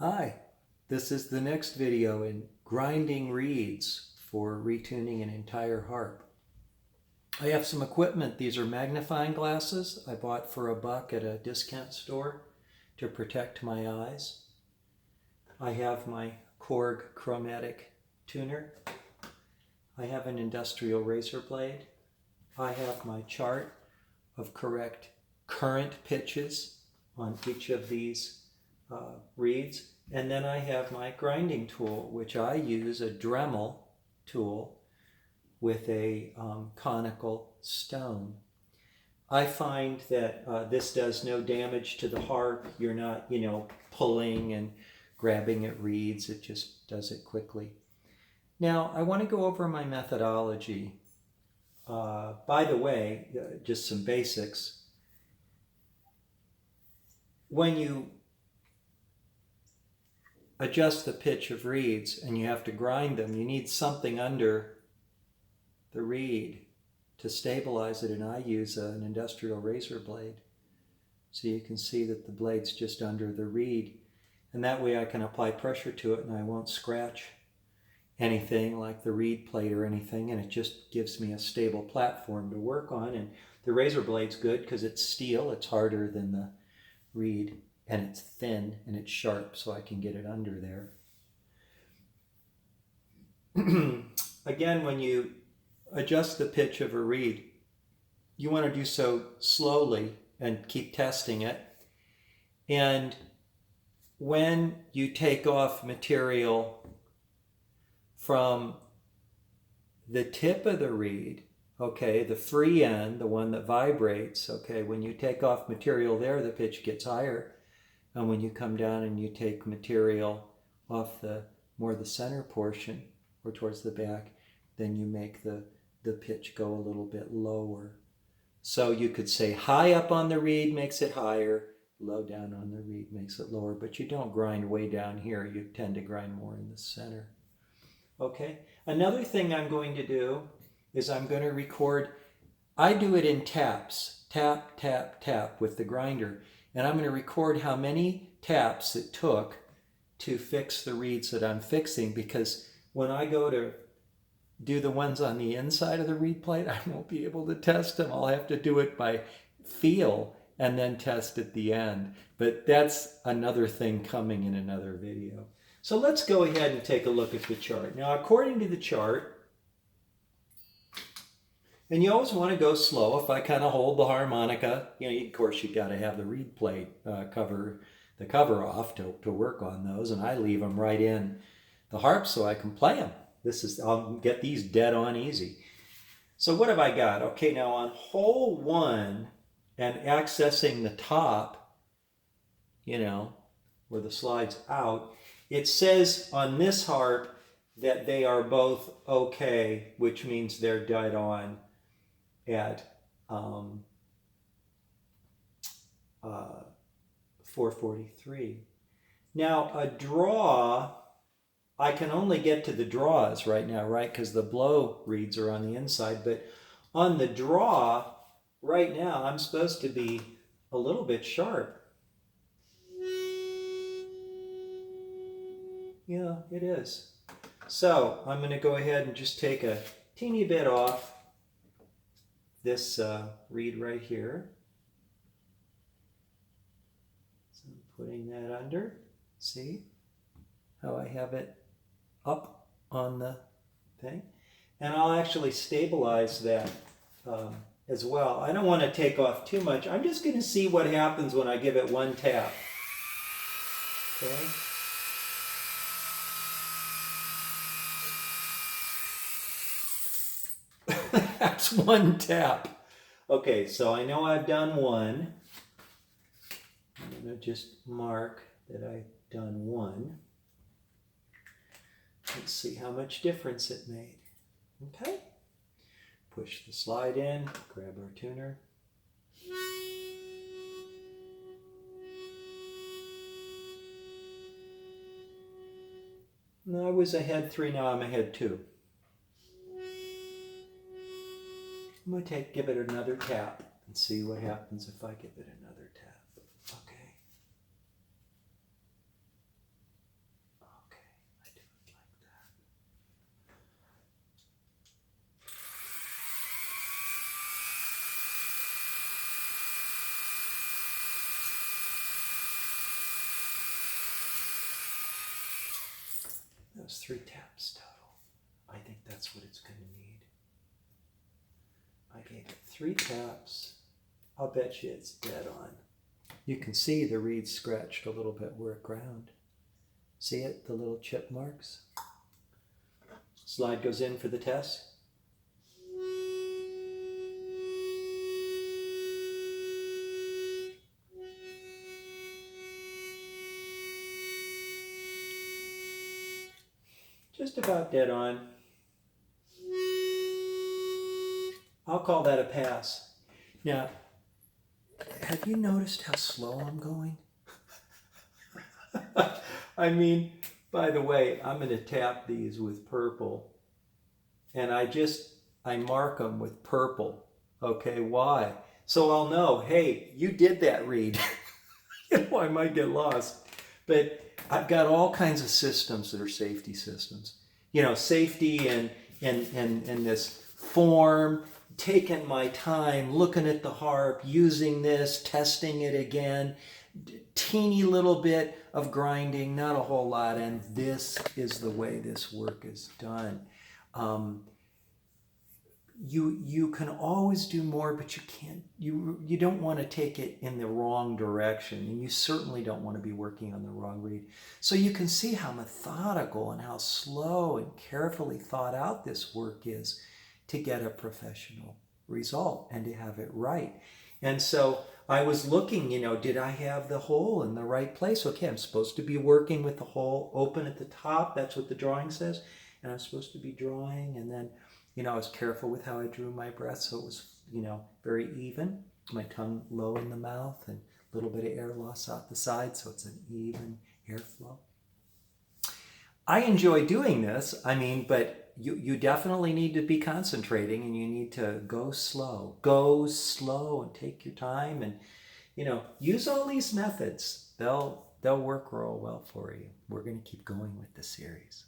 Hi, this is the next video in grinding reeds for retuning an entire harp. I have some equipment. These are magnifying glasses I bought for $1 at a discount store to protect my eyes. I have my Korg Chromatic tuner. I have an industrial razor blade. I have my chart of correct current pitches on each of these reeds. And then I have my grinding tool, which I use a Dremel tool with a conical stone. I find that this does no damage to the harp. You're not, pulling and grabbing at reeds. It just does it quickly. Now, I want to go over my methodology. By the way, just some basics. When you adjust the pitch of reeds and you have to grind them, you need something under the reed to stabilize it, and I use an industrial razor blade. So you can see that the blade's just under the reed, and that way I can apply pressure to it and I won't scratch anything like the reed plate or anything, and it just gives me a stable platform to work on. And the razor blade's good because it's steel, it's harder than the reed, and it's thin and it's sharp, so I can get it under there. Again, when you adjust the pitch of a reed, you want to do so slowly and keep testing it. And when you take off material from the tip of the reed, okay, the free end, the one that vibrates, okay, when you take off material there, the pitch gets higher. And when you come down and you take material off the center portion or towards the back, then you make the pitch go a little bit lower. So you could say high up on the reed makes it higher, low down on the reed makes it lower, but you don't grind way down here. You tend to grind more in the center. Okay, another thing I'm going to do is I'm going to record. I do it in taps, tap, tap, tap with the grinder. And I'm going to record how many taps it took to fix the reeds that I'm fixing, because when I go to do the ones on the inside of the reed plate, I won't be able to test them. I'll have to do it by feel and then test at the end. But that's another thing coming in another video. So let's go ahead and take a look at the chart. Now, according to the chart, and you always want to go slow. If I kind of hold the harmonica, of course you've got to have the reed plate cover off to work on those, and I leave them right in the harp so I can play them. I'll get these dead on easy. So what have I got? Okay, now on hole 1 and accessing the top, where the slide's out, it says on this harp that they are both okay, which means they're dead on at 443. Now a draw, I can only get to the draws right now, right? Because the blow reeds are on the inside, but on the draw right now, I'm supposed to be a little bit sharp. Yeah, it is. So I'm going to go ahead and just take a teeny bit off this reed right here. So I'm putting that under. See how I have it up on the thing? And I'll actually stabilize that as well. I don't want to take off too much. I'm just going to see what happens when I give it one tap. Okay. That's one tap. Okay, so I know I've done one. I'm going to just mark that I've done one. Let's see how much difference it made. Okay. Push the slide in, grab our tuner. No, I was ahead 3, now I'm ahead 2. I'm going to give it another tap and see what happens if I give it another tap. Okay. That was 3 taps total. I think that's what it's going to need. I gave it 3 taps. I'll bet you it's dead on. You can see the reed scratched a little bit where it ground. See it? The little chip marks? Slide goes in for the test. Just about dead on. I'll call that a pass. Now, have you noticed how slow I'm going? I mean, by the way, I'm going to tap these with purple. And I mark them with purple. Okay, why? So I'll know, hey, you did that read. I might get lost. But I've got all kinds of systems that are safety systems. Safety and this form, taking my time, looking at the harp, using this, testing it again, teeny little bit of grinding, not a whole lot, and this is the way this work is done. You can always do more, but you can't. You don't want to take it in the wrong direction, and you certainly don't want to be working on the wrong reed. So you can see how methodical and how slow and carefully thought out this work is to get a professional result and to have it right. And so I was looking, did I have the hole in the right place? Okay, I'm supposed to be working with the hole open at the top. That's what the drawing says. And I'm supposed to be drawing, and then I was careful with how I drew my breath, so it was, very even. My tongue low in the mouth and a little bit of air loss out the side, so it's an even airflow. I enjoy doing this, but you definitely need to be concentrating, and you need to go slow. Go slow and take your time, and, use all these methods. They'll work real well for you. We're going to keep going with the series.